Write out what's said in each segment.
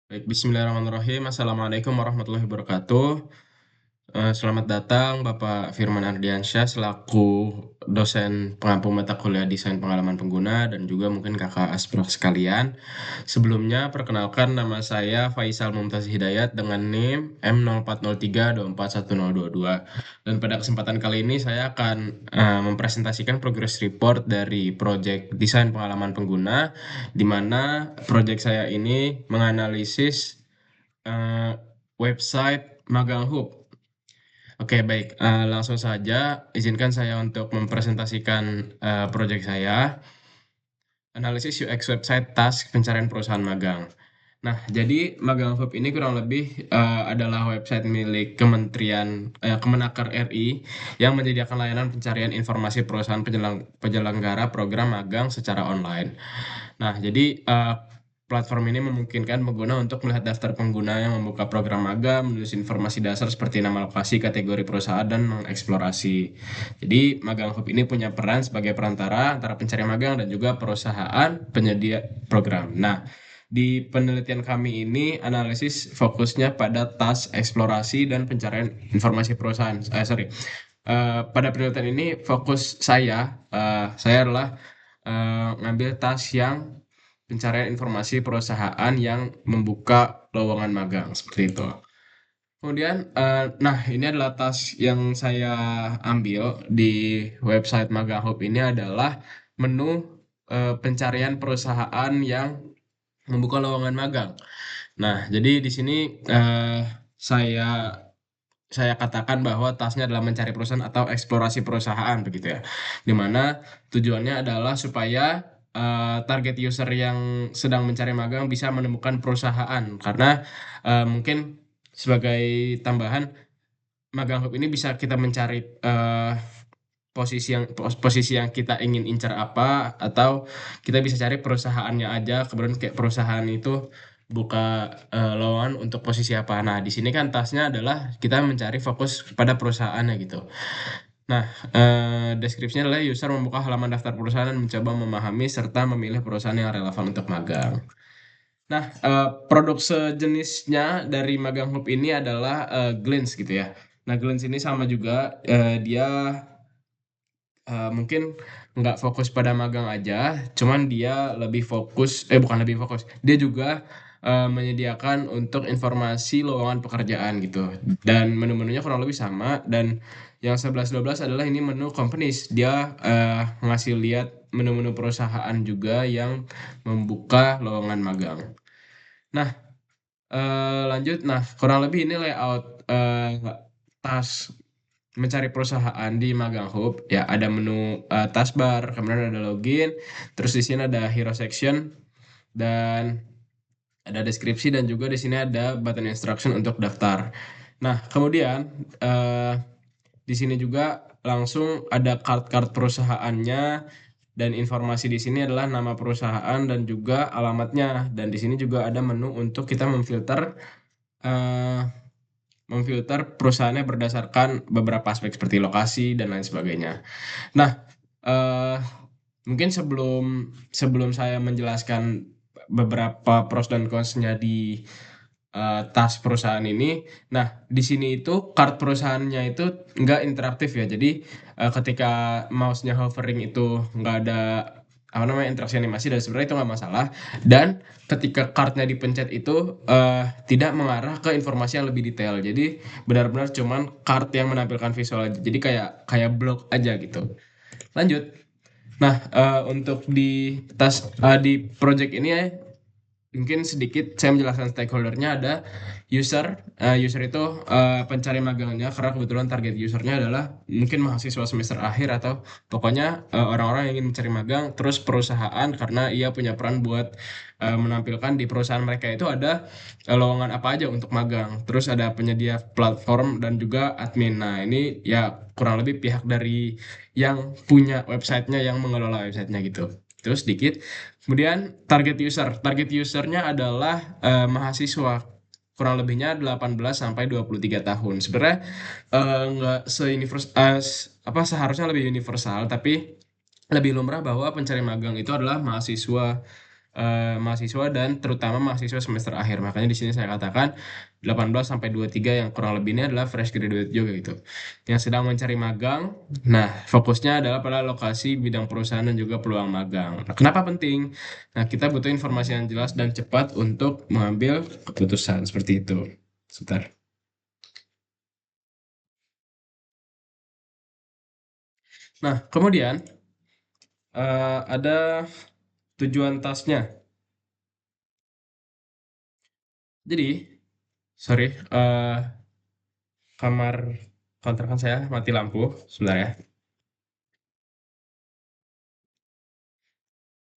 Baik, bismillahirrahmanirrahim. Assalamualaikum warahmatullahi wabarakatuh. Selamat datang Bapak Firman Ardiansyah selaku dosen pengampu mata kuliah Desain Pengalaman Pengguna dan juga mungkin kakak asprak sekalian. Sebelumnya, perkenalkan nama saya Faisal Mumtaz Hidayat dengan NIM M0403241022. Dan pada kesempatan kali ini saya akan mempresentasikan progress report dari proyek Desain Pengalaman Pengguna, di mana proyek saya ini menganalisis eh, website Magang Hub. Oke, baik. Langsung saja, izinkan saya untuk mempresentasikan proyek saya, analisis UX website task pencarian perusahaan magang. Nah, jadi Magang Hub ini kurang lebih adalah website milik Kemenaker RI yang menyediakan layanan pencarian informasi perusahaan penyelenggara program magang secara online. Nah, jadi platform ini memungkinkan pengguna untuk melihat daftar pengguna yang membuka program magang, menulis informasi dasar seperti nama lokasi, kategori perusahaan, dan mengeksplorasi. Jadi, Magang Hub ini punya peran sebagai perantara antara pencari magang dan juga perusahaan penyedia program. Nah, di penelitian kami ini analisis fokusnya pada task eksplorasi dan pencarian informasi perusahaan. Pada penelitian ini fokus saya adalah ngambil task yang pencarian informasi perusahaan yang membuka lowongan magang seperti itu. Kemudian, nah ini adalah task yang saya ambil di website Magang Hub ini adalah menu pencarian perusahaan yang membuka lowongan magang. Nah, jadi di sini eh, saya saya katakan bahwa tasknya adalah mencari perusahaan atau eksplorasi perusahaan begitu ya. Di mana tujuannya adalah supaya target user yang sedang mencari magang bisa menemukan perusahaan karena mungkin sebagai tambahan Magang Hub ini bisa kita mencari eh, posisi yang kita ingin incar apa, atau kita bisa cari perusahaannya aja, kemudian kayak perusahaan itu buka lowongan untuk posisi apa. Nah, di sini kan tasnya adalah kita mencari fokus pada perusahaannya gitu. Nah, deskripsinya adalah user membuka halaman daftar perusahaan dan mencoba memahami serta memilih perusahaan yang relevan untuk magang. Nah, produk sejenisnya dari Magang Hub ini adalah Glance gitu ya. Nah, Glance ini sama juga, dia mungkin nggak fokus pada magang aja, cuman dia lebih fokus, bukan lebih fokus, dia juga menyediakan untuk informasi lowongan pekerjaan gitu. Dan menu-menunya kurang lebih sama, dan yang 11-12 adalah ini menu companies. Dia ngasih lihat menu-menu perusahaan juga yang membuka lowongan magang. Nah, lanjut. Nah, kurang lebih ini layout tas mencari perusahaan di Magang Hub. Ya, ada menu taskbar, kemudian ada login, terus di sini ada hero section dan ada deskripsi, dan juga di sini ada button instruction untuk daftar. Nah, kemudian eh, di sini juga langsung ada card-card perusahaannya, dan informasi di sini adalah nama perusahaan dan juga alamatnya. Dan di sini juga ada menu untuk kita eh, memfilter perusahaannya berdasarkan beberapa aspek seperti lokasi dan lain sebagainya. Nah, eh, mungkin sebelum sebelum saya menjelaskan beberapa pros dan cons-nya di tas perusahaan ini, nah di sini itu card perusahaannya itu nggak interaktif ya. Jadi ketika mouse-nya hovering itu nggak ada apa namanya interaksi animasi, dan sebenarnya itu nggak masalah. Dan ketika card-nya dipencet itu tidak mengarah ke informasi yang lebih detail. Jadi benar-benar cuman card yang menampilkan visual aja. Jadi kayak kayak blok aja gitu. Lanjut. Nah, untuk di project ini ya, mungkin sedikit saya menjelaskan stakeholdernya. Ada user. User itu pencari magangnya, karena kebetulan target usernya adalah mungkin mahasiswa semester akhir, atau pokoknya orang-orang yang ingin mencari magang. Terus perusahaan, karena ia punya peran buat menampilkan di perusahaan mereka itu ada lowongan apa aja untuk magang. Terus ada penyedia platform dan juga admin. Nah, ini ya kurang lebih pihak dari yang punya websitenya, yang mengelola websitenya gitu. Terus sedikit. Kemudian target usernya adalah mahasiswa, kurang lebihnya 18 sampai 23 tahun. Sebenarnya nggak apa seharusnya lebih universal, tapi lebih lumrah bahwa pencari magang itu adalah mahasiswa mahasiswa dan terutama mahasiswa semester akhir. Makanya di sini saya katakan 18 sampai 23 yang kurang lebih ini adalah fresh graduate juga gitu. Yang sedang mencari magang. Nah, fokusnya adalah pada lokasi bidang perusahaan dan juga peluang magang. Nah, kenapa penting? Nah, kita butuh informasi yang jelas dan cepat untuk mengambil keputusan seperti itu. Sebentar. Nah, kemudian ada tujuan tasnya. Jadi, sorry, kamar kontrakan saya mati lampu, sebentar ya.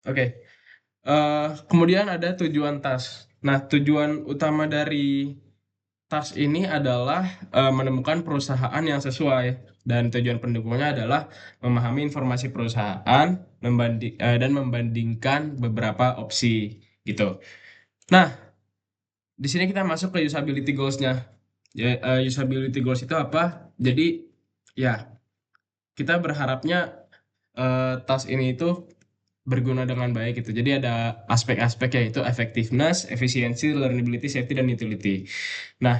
Oke, kemudian ada tujuan tas. Nah, tujuan utama dari tas ini adalah menemukan perusahaan yang sesuai dan tujuan pendukungnya adalah memahami informasi perusahaan dan membandingkan beberapa opsi gitu. Nah, di sini kita masuk ke usability goals-nya. Ya, usability goals itu apa? Jadi ya kita berharapnya tas ini itu berguna dengan baik gitu. Jadi ada aspek-aspek yaitu effectiveness, efisiensi, learnability, safety, dan utility. Nah,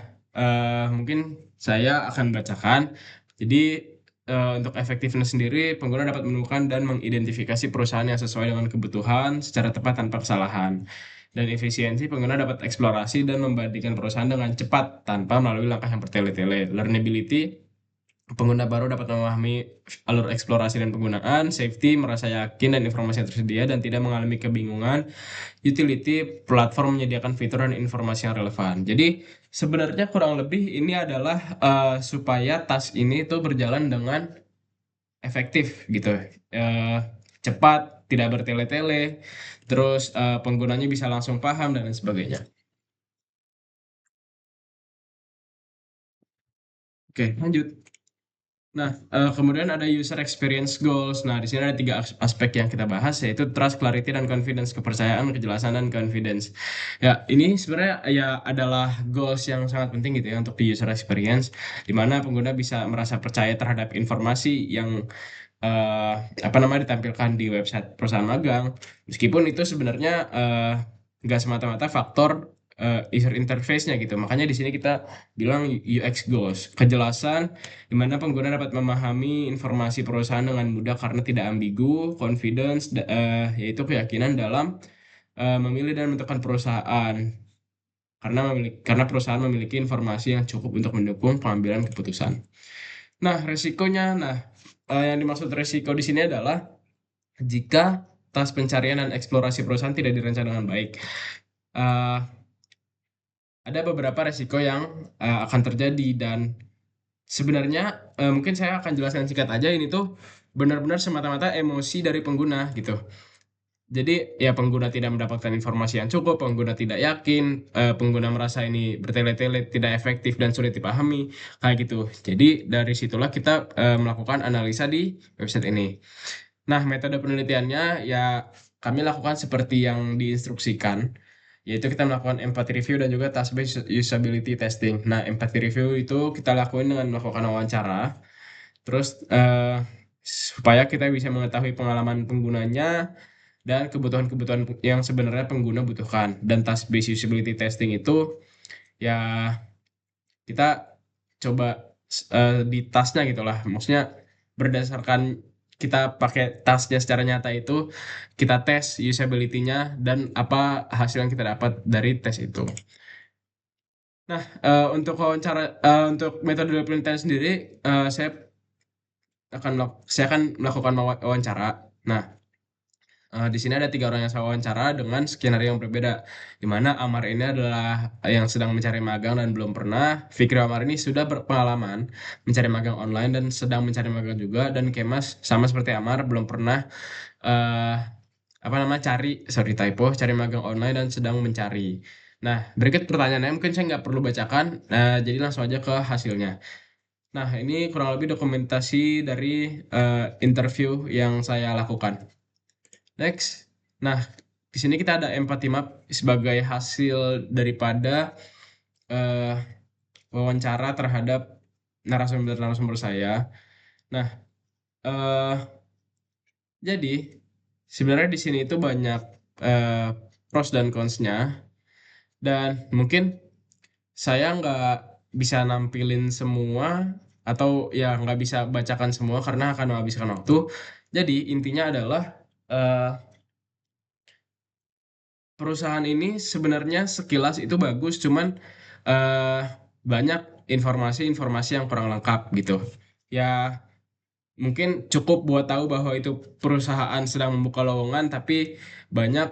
mungkin saya akan bacakan. Jadi untuk effectiveness sendiri, pengguna dapat menemukan dan mengidentifikasi perusahaan yang sesuai dengan kebutuhan secara tepat tanpa kesalahan. Dan efisiensi, pengguna dapat eksplorasi dan membandingkan perusahaan dengan cepat tanpa melalui langkah yang bertele-tele. Learnability, pengguna baru dapat memahami alur eksplorasi dan penggunaan. Safety, merasa yakin dan informasi yang tersedia dan tidak mengalami kebingungan. Utility, platform menyediakan fitur dan informasi yang relevan. Jadi sebenarnya kurang lebih ini adalah supaya tas ini itu berjalan dengan efektif gitu. Eh, Cepat, tidak bertele-tele, terus penggunanya bisa langsung paham dan lain sebagainya. Oke, lanjut. Nah, kemudian ada user experience goals. Nah, di sini ada tiga aspek yang kita bahas, yaitu trust, clarity, dan confidence. Kepercayaan, kejelasan, dan confidence. Ya, ini sebenarnya ya adalah goals yang sangat penting gitu ya untuk di user experience, di mana pengguna bisa merasa percaya terhadap informasi yang eh, apa namanya ditampilkan di website perusahaan magang. Meskipun itu sebenarnya nggak semata-mata faktor user interface-nya gitu. Makanya di sini kita bilang UX goals, kejelasan di mana pengguna dapat memahami informasi perusahaan dengan mudah karena tidak ambigu. Confidence, yaitu keyakinan dalam memilih dan menentukan perusahaan karena perusahaan memiliki informasi yang cukup untuk mendukung pengambilan keputusan. Nah, resikonya, yang dimaksud resiko di sini adalah jika tas pencarian dan eksplorasi perusahaan tidak direncanakan dengan baik. Eh, ada beberapa resiko yang akan terjadi dan sebenarnya mungkin saya akan jelaskan singkat aja, ini tuh benar-benar semata-mata emosi dari pengguna gitu. Jadi ya pengguna tidak mendapatkan informasi yang cukup, pengguna tidak yakin, pengguna merasa ini bertele-tele, tidak efektif dan sulit dipahami, kayak gitu. Jadi dari situlah kita melakukan analisa di website ini. Nah, metode penelitiannya ya kami lakukan seperti yang diinstruksikan, yaitu kita melakukan empathy review dan juga task-based usability testing. Nah, empathy review itu kita lakuin dengan melakukan wawancara, terus supaya kita bisa mengetahui pengalaman penggunanya dan kebutuhan-kebutuhan yang sebenarnya pengguna butuhkan. Dan task-based usability testing itu ya kita coba di tasnya gitu lah. Maksudnya berdasarkan kita pakai tasnya secara nyata itu, kita tes usability-nya dan apa hasil yang kita dapat dari tes itu. Nah, untuk metode penelitian sendiri, saya akan melakukan wawancara. Nah, di sini ada tiga orang yang saya wawancara dengan skenario yang berbeda, di mana Amar ini adalah yang sedang mencari magang dan belum pernah. Fikri Amar ini sudah berpengalaman mencari magang online dan sedang mencari magang juga, dan Kemas sama seperti Amar belum pernah eh, apa nama sorry typo, cari magang online dan sedang mencari. Nah, berikut pertanyaannya mungkin saya nggak perlu bacakan, jadi langsung aja ke hasilnya. Nah, ini kurang lebih dokumentasi dari interview yang saya lakukan. Next. Nah, di sini kita ada empathy map sebagai hasil daripada eh, wawancara terhadap narasumber-narasumber saya. Nah, eh, jadi sebenarnya di sini itu banyak pros dan cons-nya. Dan mungkin saya nggak bisa nampilin semua atau ya nggak bisa bacakan semua karena akan menghabiskan waktu. Jadi intinya adalah eh, perusahaan ini sebenarnya sekilas itu bagus, cuman eh, banyak informasi-informasi yang kurang lengkap gitu. Ya mungkin cukup buat tahu bahwa itu perusahaan sedang membuka lowongan, tapi banyak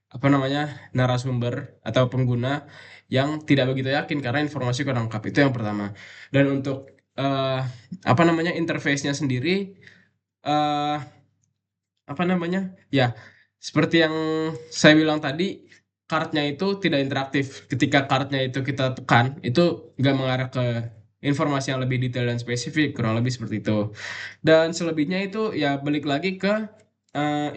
apa namanya narasumber atau pengguna yang tidak begitu yakin karena informasi kurang lengkap. Itu yang pertama. Dan untuk eh, apa namanya interface-nya sendiri eh, apa namanya ya seperti yang saya bilang tadi, kartnya itu tidak interaktif. Ketika kartnya itu kita tekan itu nggak mengarah ke informasi yang lebih detail dan spesifik, kurang lebih seperti itu. Dan selebihnya itu ya balik lagi ke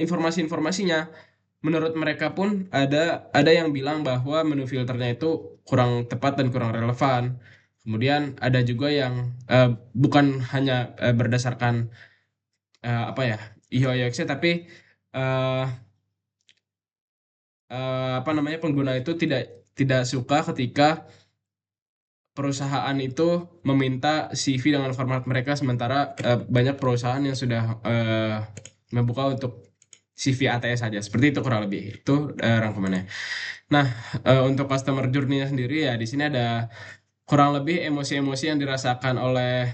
informasi-informasinya. Menurut mereka pun ada yang bilang bahwa menu filternya itu kurang tepat dan kurang relevan. Kemudian ada juga yang bukan hanya berdasarkan apa ya UI UX-nya, tapi eh, apa namanya pengguna itu tidak tidak suka ketika perusahaan itu meminta CV dengan format mereka, sementara banyak perusahaan yang sudah membuka untuk CV ATS saja. Seperti itu kurang lebih. Itu rangkumannya. Nah, untuk customer journey-nya sendiri ya di sini ada kurang lebih emosi-emosi yang dirasakan oleh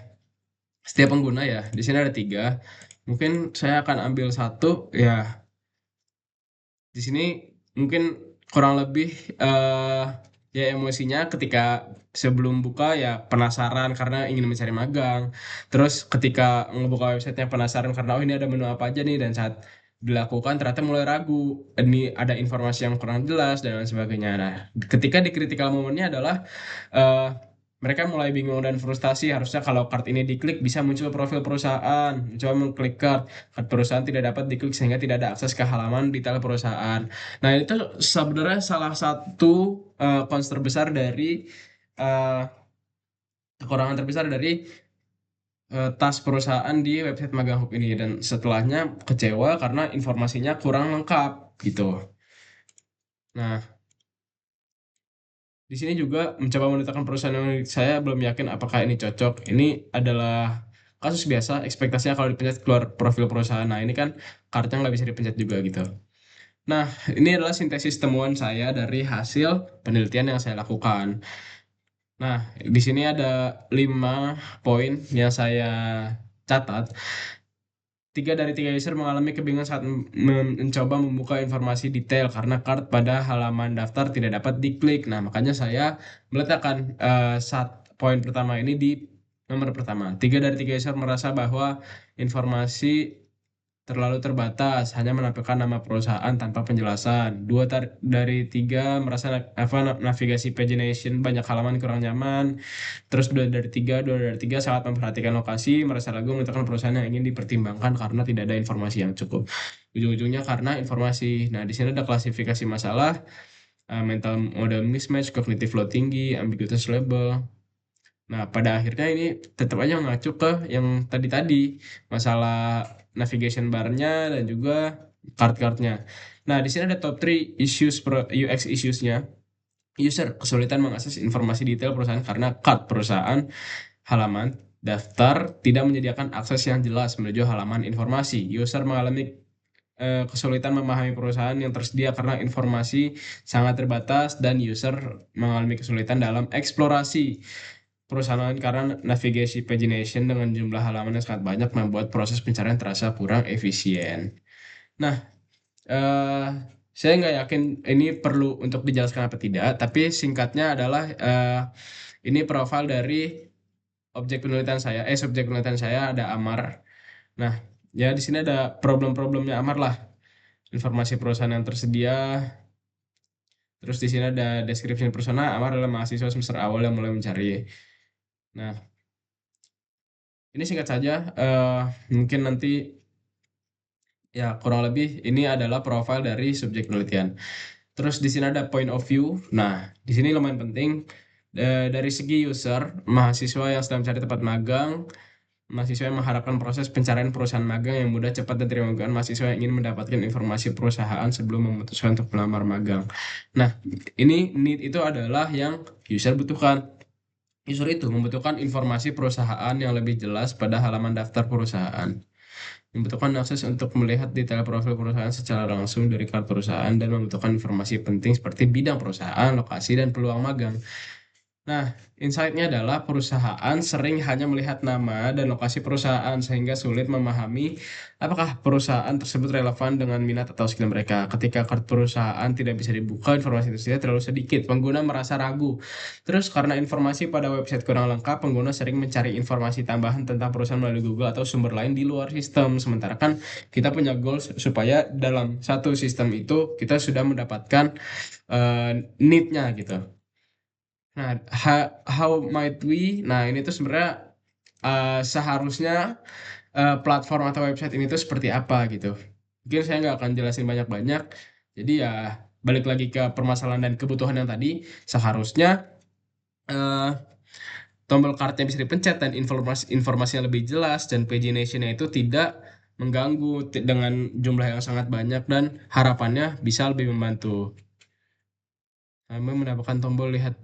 setiap pengguna ya. Di sini ada tiga. Mungkin saya akan ambil satu ya. Di sini mungkin kurang lebih eh, ya emosinya ketika sebelum buka ya penasaran karena ingin mencari magang. Terus ketika ngebuka websitenya penasaran karena oh ini ada menu apa aja nih, dan saat dilakukan ternyata mulai ragu, ini ada informasi yang kurang jelas dan lain sebagainya. Nah, ketika di critical momennya adalah eh, mereka mulai bingung dan frustasi. Harusnya kalau card ini diklik bisa muncul profil perusahaan. Mencoba mengklik card perusahaan tidak dapat diklik sehingga tidak ada akses ke halaman detail perusahaan. Nah, itu sebenarnya salah satu cons terbesar dari eh, kekurangan terbesar dari tas perusahaan di website Magang Hub ini, dan setelahnya kecewa karena informasinya kurang lengkap gitu. Nah, di sini juga mencoba menetapkan perusahaan yang saya belum yakin apakah ini cocok. Ini adalah kasus biasa, ekspektasinya kalau dipencet keluar profil perusahaan. Nah, ini kan kartunya nggak bisa dipencet juga gitu. Nah, ini adalah sintesis temuan saya dari hasil penelitian yang saya lakukan. Nah, di sini ada 5 poin yang saya catat. Tiga dari tiga user mengalami kebingungan saat mencoba membuka informasi detail karena pada halaman daftar tidak dapat diklik. Nah, makanya saya meletakkan poin pertama ini di nomor pertama. Tiga dari tiga user merasa bahwa informasi terlalu terbatas, hanya menampilkan nama perusahaan tanpa penjelasan. Dari tiga merasa navigasi pagination banyak halaman kurang nyaman. Terus dua dari tiga sangat memperhatikan lokasi, merasa ragu menentukan perusahaan yang ingin dipertimbangkan karena tidak ada informasi yang cukup. Ujung-ujungnya karena informasi. Nah, di sini ada klasifikasi masalah, mental model mismatch, cognitive load tinggi, ambiguous label. Nah, pada akhirnya ini tetap aja ngacu ke yang tadi-tadi, masalah navigation bar-nya dan juga card-cardnya. Nah, di sini ada top 3 issues UX issues-nya. User kesulitan mengakses informasi detail perusahaan karena card perusahaan, halaman daftar tidak menyediakan akses yang jelas menuju halaman informasi. User mengalami kesulitan memahami perusahaan yang tersedia karena informasi sangat terbatas, dan user mengalami kesulitan dalam eksplorasi perusahaan karena navigasi pagination dengan jumlah halaman yang sangat banyak membuat proses pencarian terasa kurang efisien. Nah, eh, saya nggak yakin ini perlu untuk dijelaskan apa tidak, tapi singkatnya adalah ini profil dari subjek penelitian saya ada Amar. Nah, ya di sini ada problem-problemnya Amar lah. Informasi perusahaan yang tersedia. Terus di sini ada description persona. Amar adalah mahasiswa semester awal yang mulai mencari. Nah, ini singkat saja. Mungkin nanti ya kurang lebih ini adalah profil dari subjek penelitian. Terus di sini ada point of view. Nah, di sini lumayan penting. Dari segi user, mahasiswa yang sedang mencari tempat magang, Mahasiswa yang mengharapkan proses pencarian perusahaan magang yang mudah, cepat, dan terima magang. Mahasiswa yang ingin mendapatkan informasi perusahaan sebelum memutuskan untuk melamar magang. Nah, ini need itu adalah yang user butuhkan. User itu membutuhkan informasi perusahaan yang lebih jelas pada halaman daftar perusahaan. Membutuhkan akses untuk melihat detail profil perusahaan secara langsung dari kartu perusahaan dan membutuhkan informasi penting seperti bidang perusahaan, lokasi, dan peluang magang. Nah, insight-nya adalah perusahaan sering hanya melihat nama dan lokasi perusahaan sehingga sulit memahami apakah perusahaan tersebut relevan dengan minat atau skill mereka. Ketika kartu perusahaan tidak bisa dibuka, informasi itu terlalu sedikit, pengguna merasa ragu. Terus karena informasi pada website kurang lengkap, pengguna sering mencari informasi tambahan tentang perusahaan melalui Google atau sumber lain di luar sistem. Sementara kan kita punya goals supaya dalam satu sistem itu kita sudah mendapatkan need-nya gitu. Nah, how might we? Nah, ini tuh sebenarnya seharusnya platform atau website ini tuh seperti apa gitu. Mungkin saya nggak akan jelasin banyak-banyak. Jadi ya balik lagi ke permasalahan dan kebutuhan yang tadi. Seharusnya eh, tombol kartunya bisa dipencet dan informasinya lebih jelas dan pagination-nya itu tidak mengganggu dengan jumlah yang sangat banyak dan harapannya bisa lebih membantu. Kami mendapatkan tombol lihat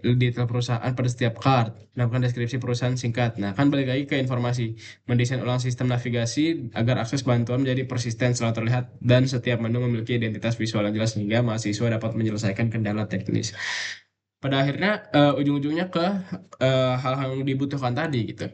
detail perusahaan pada setiap card, mendapatkan deskripsi perusahaan singkat. Nah, kan balik lagi ke informasi, mendesain ulang sistem navigasi agar akses bantuan menjadi persisten selalu terlihat dan setiap menu memiliki identitas visual yang jelas sehingga mahasiswa dapat menyelesaikan kendala teknis. Pada akhirnya ujung-ujungnya ke hal-hal yang dibutuhkan tadi gitu.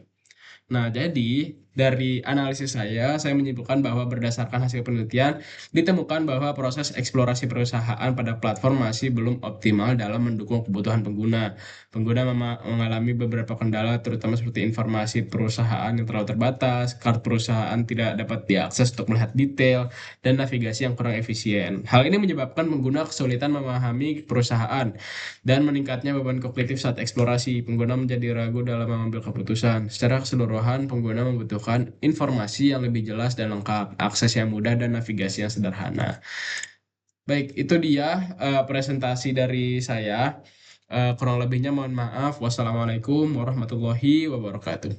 Nah, jadi dari analisis saya menyimpulkan bahwa berdasarkan hasil penelitian, ditemukan bahwa proses eksplorasi perusahaan pada platform masih belum optimal dalam mendukung kebutuhan pengguna. Pengguna mengalami beberapa kendala, terutama seperti informasi perusahaan yang terlalu terbatas, kartu perusahaan tidak dapat diakses untuk melihat detail, dan navigasi yang kurang efisien. Hal ini menyebabkan pengguna kesulitan memahami perusahaan dan meningkatnya beban kognitif saat eksplorasi. Pengguna menjadi ragu dalam mengambil keputusan. Secara keseluruhan, pengguna membutuhkan informasi yang lebih jelas dan lengkap, akses yang mudah, dan navigasi yang sederhana. Baik, itu dia presentasi dari saya. Kurang lebihnya mohon maaf. Wassalamualaikum warahmatullahi wabarakatuh.